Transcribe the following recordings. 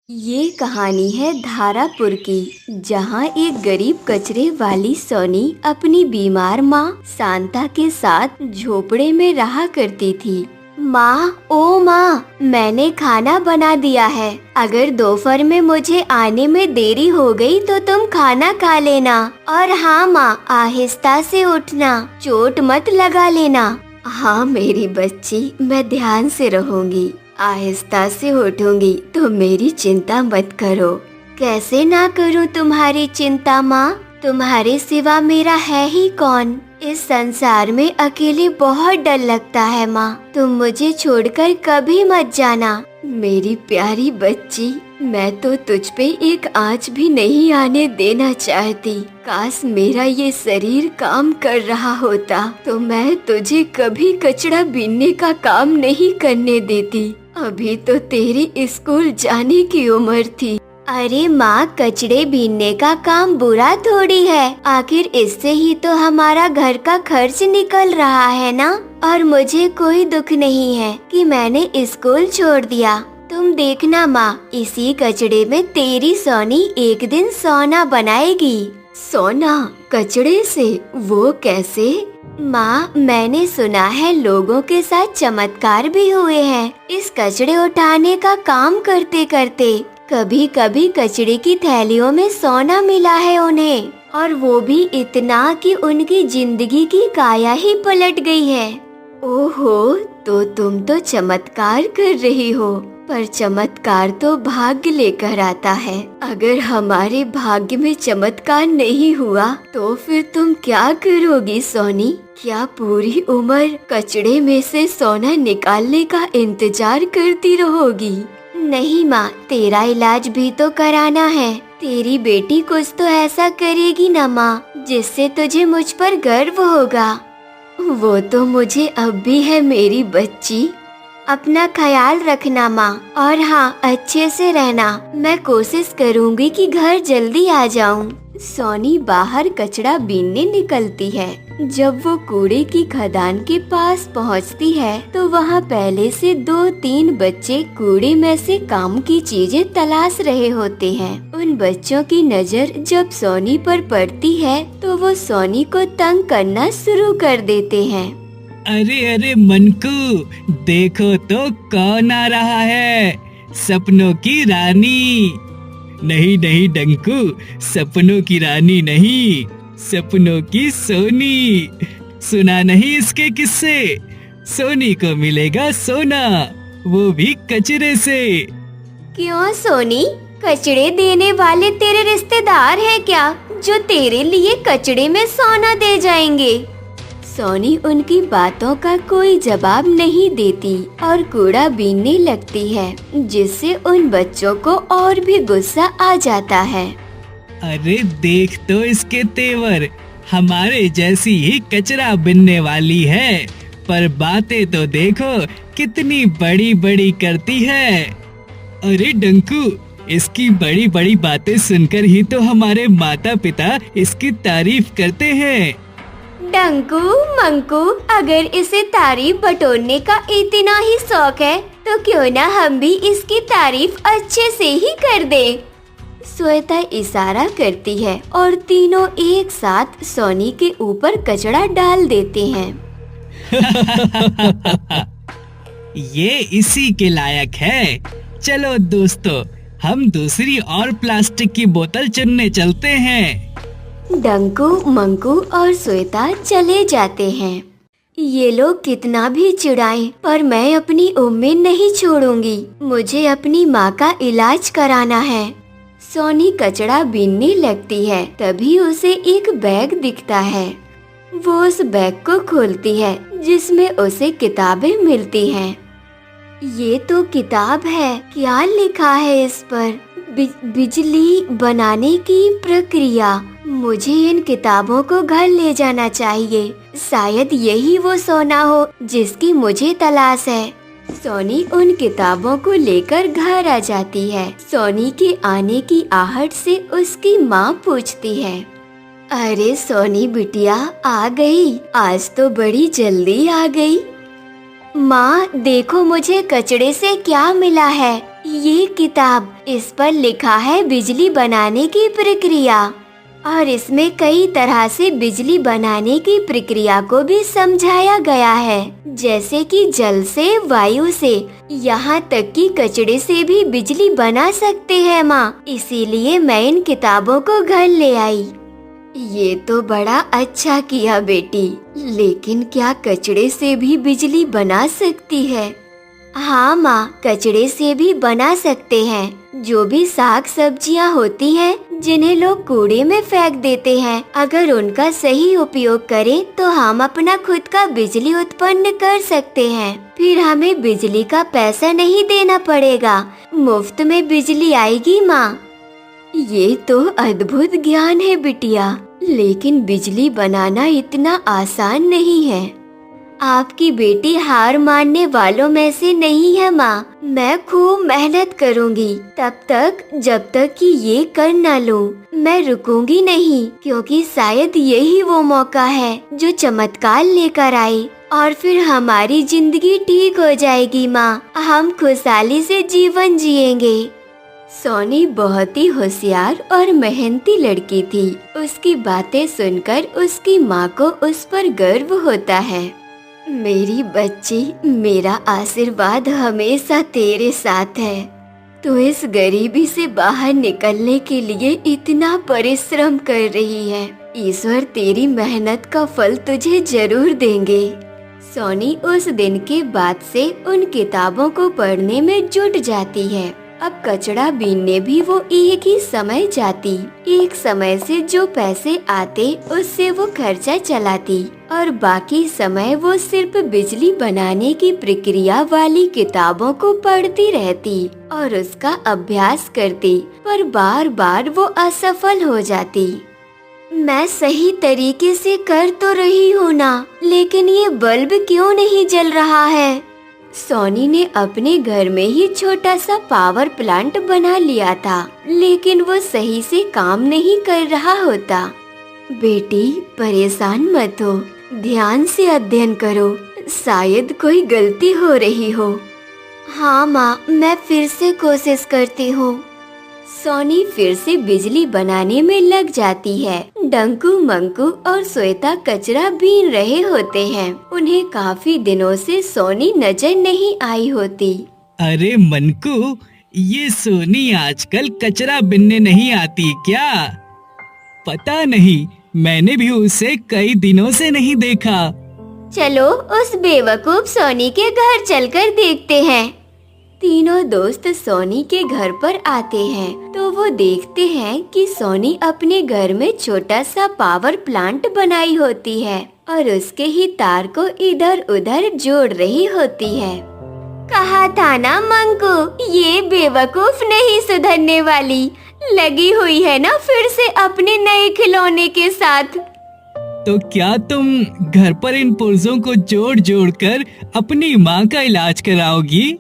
ये कहानी है धारापुर की, जहाँ एक गरीब कचरे वाली सोनी अपनी बीमार माँ शांता के साथ झोपड़े में रहा करती थी। माँ, ओ माँ, मैंने खाना बना दिया है। अगर दोपहर में मुझे आने में देरी हो गई तो तुम खाना खा लेना। और हाँ माँ, आहिस्ता से उठना, चोट मत लगा लेना। हाँ मेरी बच्ची, मैं ध्यान से रहूंगी, आहिस्ता से उठूंगी, तो मेरी चिंता मत करो। कैसे ना करूं तुम्हारी चिंता माँ, तुम्हारे सिवा मेरा है ही कौन। इस संसार में अकेले बहुत डर लगता है माँ, तुम मुझे छोड़कर कभी मत जाना। मेरी प्यारी बच्ची, मैं तो तुझ पे एक आँच भी नहीं आने देना चाहती। काश मेरा ये शरीर काम कर रहा होता तो मैं तुझे कभी कचरा बीनने का काम नहीं करने देती। अभी तो तेरी स्कूल जाने की उम्र थी। अरे माँ, कचड़े बीनने का काम बुरा थोड़ी है, आखिर इससे ही तो हमारा घर का खर्च निकल रहा है ना। और मुझे कोई दुख नहीं है कि मैंने स्कूल छोड़ दिया। तुम देखना माँ, इसी कचड़े में तेरी सोनी एक दिन सोना बनाएगी। सोना कचड़े से? वो कैसे? माँ, मैंने सुना है लोगों के साथ चमत्कार भी हुए हैं इस कचड़े उठाने का काम करते करते। कभी कभी कचड़े की थैलियों में सोना मिला है उन्हें, और वो भी इतना कि उनकी जिंदगी की काया ही पलट गई है। ओहो, तो तुम तो चमत्कार कर रही हो, पर चमत्कार तो भाग्य लेकर आता है। अगर हमारे भाग्य में चमत्कार नहीं हुआ तो फिर तुम क्या करोगी सोनी? क्या पूरी उम्र कचड़े में से सोना निकालने का इंतजार करती रहोगी? नहीं माँ, तेरा इलाज भी तो कराना है। तेरी बेटी कुछ तो ऐसा करेगी ना माँ, जिससे तुझे मुझ पर गर्व होगा। वो तो मुझे अब भी है मेरी बच्ची। अपना ख्याल रखना माँ, और हाँ, अच्छे से रहना। मैं कोशिश करूँगी कि घर जल्दी आ जाऊँ। सोनी बाहर कचरा बीनने निकलती है। जब वो कूड़े की खदान के पास पहुँचती है तो वहाँ पहले से 2-3 बच्चे कूड़े में से काम की चीजें तलाश रहे होते हैं। उन बच्चों की नजर जब सोनी पर पड़ती है तो वो सोनी को तंग करना शुरू कर देते हैं। अरे अरे मनकू, देखो तो कौन आ रहा है। सपनों की रानी। नहीं नहीं डंकू, सपनों की रानी नहीं, सपनों की सोनी। सुना नहीं इसके किस्से? सोनी को मिलेगा सोना, वो भी कचरे से। क्यों सोनी, कचड़े देने वाले तेरे रिश्तेदार हैं क्या, जो तेरे लिए कचड़े में सोना दे जाएंगे? सोनी उनकी बातों का कोई जवाब नहीं देती और कूड़ा बीनने लगती है, जिससे उन बच्चों को और भी गुस्सा आ जाता है। अरे देख तो इसके तेवर, हमारे जैसी ही कचरा बीनने वाली है, पर बातें तो देखो कितनी बड़ी बड़ी करती है। अरे डंकू, इसकी बड़ी बड़ी बातें सुनकर ही तो हमारे माता पिता इसकी तारीफ करते हैं। डंकू मंकू, अगर इसे तारीफ बटोरने का इतना ही शौक है तो क्यों ना हम भी इसकी तारीफ अच्छे से ही कर दें। श्वेता इशारा करती है और तीनों एक साथ सोनी के ऊपर कचरा डाल देते हैं। ये इसी के लायक है। चलो दोस्तों, हम दूसरी और प्लास्टिक की बोतल चुनने चलते हैं। डंकू मंकू और श्वेता चले जाते हैं। ये लोग कितना भी चिढ़ाएं, पर मैं अपनी उम्मीद नहीं छोड़ूंगी। मुझे अपनी माँ का इलाज कराना है। सोनी कचरा बीनने लगती है, तभी उसे एक बैग दिखता है। वो उस बैग को खोलती है, जिसमें उसे किताबें मिलती हैं। ये तो किताब है, क्या लिखा है इस पर? बिजली बनाने की प्रक्रिया। मुझे इन किताबों को घर ले जाना चाहिए। शायद यही वो सोना हो जिसकी मुझे तलाश है। सोनी उन किताबों को लेकर घर आ जाती है। सोनी के आने की आहट से उसकी माँ पूछती है, अरे सोनी बिटिया, आ गई? आज तो बड़ी जल्दी आ गई। माँ देखो, मुझे कचड़े से क्या मिला है। ये किताब, इस पर लिखा है बिजली बनाने की प्रक्रिया और इसमें कई तरह से बिजली बनाने की प्रक्रिया को भी समझाया गया है, जैसे कि जल से, वायु से, यहाँ तक कि कचड़े से भी बिजली बना सकते हैं माँ। इसीलिए मैं इन किताबों को घर ले आई। ये तो बड़ा अच्छा किया बेटी, लेकिन क्या कचड़े से भी बिजली बना सकती है? हाँ माँ, कचड़े से भी बना सकते हैं। जो भी साग सब्जियाँ होती हैं, जिन्हें लोग कूड़े में फेंक देते हैं, अगर उनका सही उपयोग करें तो हम अपना खुद का बिजली उत्पन्न कर सकते हैं। फिर हमें बिजली का पैसा नहीं देना पड़ेगा, मुफ्त में बिजली आएगी माँ। ये तो अद्भुत ज्ञान है बिटिया, लेकिन बिजली बनाना इतना आसान नहीं है। आपकी बेटी हार मानने वालों में से नहीं है माँ। मैं खूब मेहनत करूँगी तब तक जब तक कि ये कर न लूँ। मैं रुकूंगी नहीं, क्योंकि शायद यही वो मौका है जो चमत्कार लेकर आए और फिर हमारी जिंदगी ठीक हो जाएगी माँ। हम खुशहाली से जीवन जिएंगे। सोनी बहुत ही होशियार और मेहनती लड़की थी। उसकी बातें सुनकर उसकी माँ को उस पर गर्व होता है। मेरी बच्ची, मेरा आशीर्वाद हमेशा तेरे साथ है। तू इस गरीबी से बाहर निकलने के लिए इतना परिश्रम कर रही है। ईश्वर तेरी मेहनत का फल तुझे जरूर देंगे। सोनी उस दिन के बाद से उन किताबों को पढ़ने में जुट जाती है। अब कचड़ा बीनने भी वो एक ही समय जाती। एक समय से जो पैसे आते उससे वो खर्चा चलाती और बाकी समय वो सिर्फ बिजली बनाने की प्रक्रिया वाली किताबों को पढ़ती रहती और उसका अभ्यास करती, पर बार बार वो असफल हो जाती। मैं सही तरीके से कर तो रही हूँ ना, लेकिन ये बल्ब क्यों नहीं जल रहा है? सोनी ने अपने घर में ही छोटा सा पावर प्लांट बना लिया था, लेकिन वो सही से काम नहीं कर रहा होता। बेटी, परेशान मत हो, ध्यान से अध्ययन करो, शायद कोई गलती हो रही हो। हाँ माँ, मैं फिर से कोशिश करती हूँ। सोनी फिर से बिजली बनाने में लग जाती है। डंकू, मंकू और श्वेता कचरा बीन रहे होते हैं। उन्हें काफी दिनों से सोनी नजर नहीं आई होती। अरे मनकू, ये सोनी आजकल कचरा बिनने नहीं आती क्या? पता नहीं, मैंने भी उसे कई दिनों से नहीं देखा। चलो उस बेवकूफ सोनी के घर चलकर देखते हैं। तीनों दोस्त सोनी के घर पर आते हैं तो वो देखते हैं कि सोनी अपने घर में छोटा सा पावर प्लांट बनाई होती है और उसके ही तार को इधर उधर जोड़ रही होती है। कहा था ना मंकू, ये बेवकूफ नहीं सुधरने वाली, लगी हुई है ना फिर से अपने नए खिलौने के साथ। तो क्या तुम घर पर इन पुर्जों को जोड़ जोड़ कर अपनी माँ का इलाज कराओगी?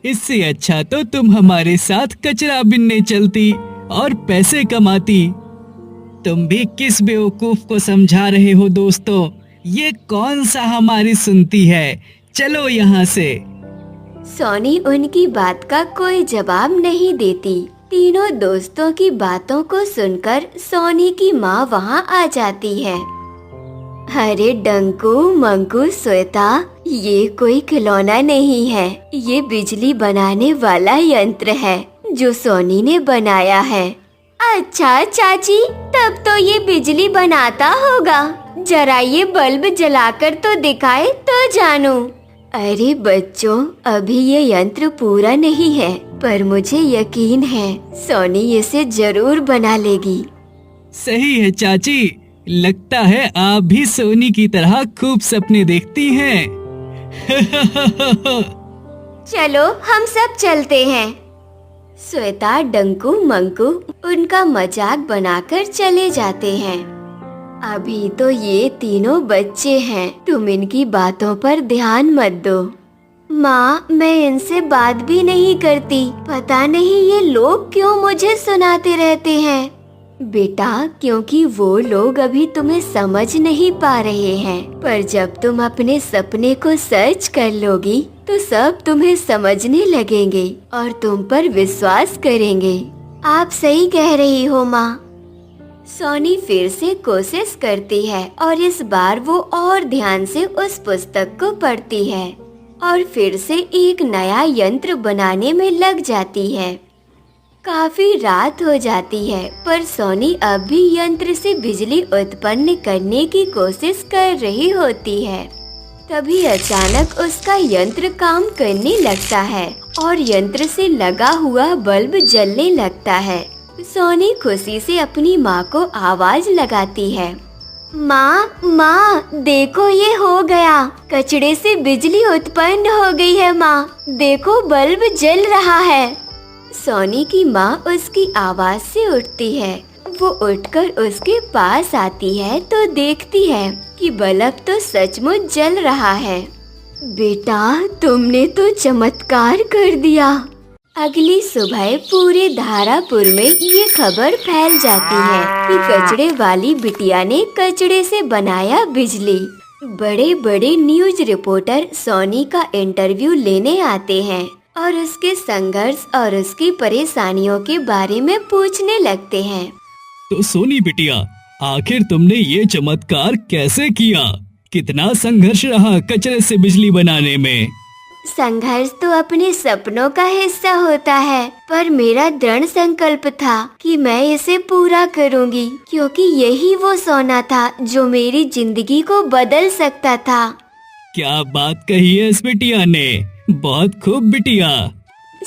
इससे अच्छा तो तुम हमारे साथ कचरा बिनने चलती और पैसे कमाती। तुम भी किस बेवकूफ को समझा रहे हो दोस्तों? ये कौन सा हमारी सुनती है? चलो यहाँ से। सोनी उनकी बात का कोई जवाब नहीं देती। तीनों दोस्तों की बातों को सुनकर सोनी की माँ वहाँ आ जाती है। अरे डंकू, मंकू, श्वेता, ये कोई खिलौना नहीं है, ये बिजली बनाने वाला यंत्र है जो सोनी ने बनाया है। अच्छा चाची, तब तो ये बिजली बनाता होगा। जरा ये बल्ब जलाकर तो दिखाए तो जानू। अरे बच्चों, अभी ये यंत्र पूरा नहीं है, पर मुझे यकीन है सोनी इसे जरूर बना लेगी। सही है चाची, लगता है आप भी सोनी की तरह खूब सपने देखती हैं। चलो हम सब चलते हैं। श्वेता, डंकू, मंकू उनका मजाक बनाकर चले जाते हैं। अभी तो ये तीनों बच्चे हैं, तुम इनकी बातों पर ध्यान मत दो। माँ, मैं इनसे बात भी नहीं करती, पता नहीं ये लोग क्यों मुझे सुनाते रहते हैं। बेटा, क्योंकि वो लोग अभी तुम्हें समझ नहीं पा रहे हैं, पर जब तुम अपने सपने को सच कर लोगी तो सब तुम्हें समझने लगेंगे और तुम पर विश्वास करेंगे। आप सही कह रही हो माँ। सोनी फिर से कोशिश करती है और इस बार वो और ध्यान से उस पुस्तक को पढ़ती है और फिर से एक नया यंत्र बनाने में लग जाती है। काफी रात हो जाती है, पर सोनी अब भी यंत्र से बिजली उत्पन्न करने की कोशिश कर रही होती है। तभी अचानक उसका यंत्र काम करने लगता है और यंत्र से लगा हुआ बल्ब जलने लगता है। सोनी खुशी से अपनी माँ को आवाज लगाती है, माँ माँ, देखो ये हो गया, कचड़े से बिजली उत्पन्न हो गई है माँ, देखो बल्ब जल रहा है। सोनी की माँ उसकी आवाज से उठती है। वो उठकर उसके पास आती है तो देखती है कि बल्ब तो सचमुच जल रहा है। बेटा, तुमने तो चमत्कार कर दिया। अगली सुबह पूरे धारापुर में ये खबर फैल जाती है कि कचड़े वाली बिटिया ने कचड़े से बनाया बिजली। बड़े बड़े न्यूज रिपोर्टर सोनी का इंटरव्यू लेने आते हैं और उसके संघर्ष और उसकी परेशानियों के बारे में पूछने लगते हैं। तो सोनी बिटिया, आखिर तुमने ये चमत्कार कैसे किया? कितना संघर्ष रहा कचरे से बिजली बनाने में? संघर्ष तो अपने सपनों का हिस्सा होता है, पर मेरा दृढ़ संकल्प था कि मैं इसे पूरा करूंगी, क्योंकि यही वो सोना था जो मेरी जिंदगी को बदल सकता था। क्या बात कही है इस बिटिया ने, बहुत खूब बिटिया।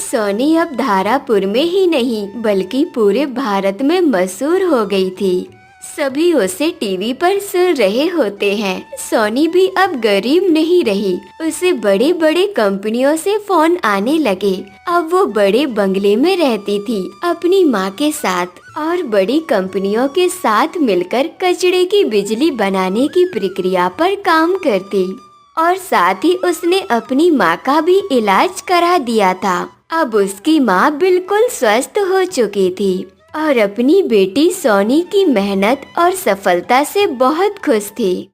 सोनी अब धारापुर में ही नहीं बल्कि पूरे भारत में मशहूर हो गई थी। सभी उसे टीवी पर सुन रहे होते हैं। सोनी भी अब गरीब नहीं रही, उसे बड़े बड़े कंपनियों से फोन आने लगे। अब वो बड़े बंगले में रहती थी अपनी माँ के साथ और बड़ी कंपनियों के साथ मिलकर कचड़े की बिजली बनाने की प्रक्रिया पर काम करती और साथ ही उसने अपनी माँ का भी इलाज करा दिया था। अब उसकी माँ बिल्कुल स्वस्थ हो चुकी थी और अपनी बेटी सोनी की मेहनत और सफलता से बहुत खुश थी।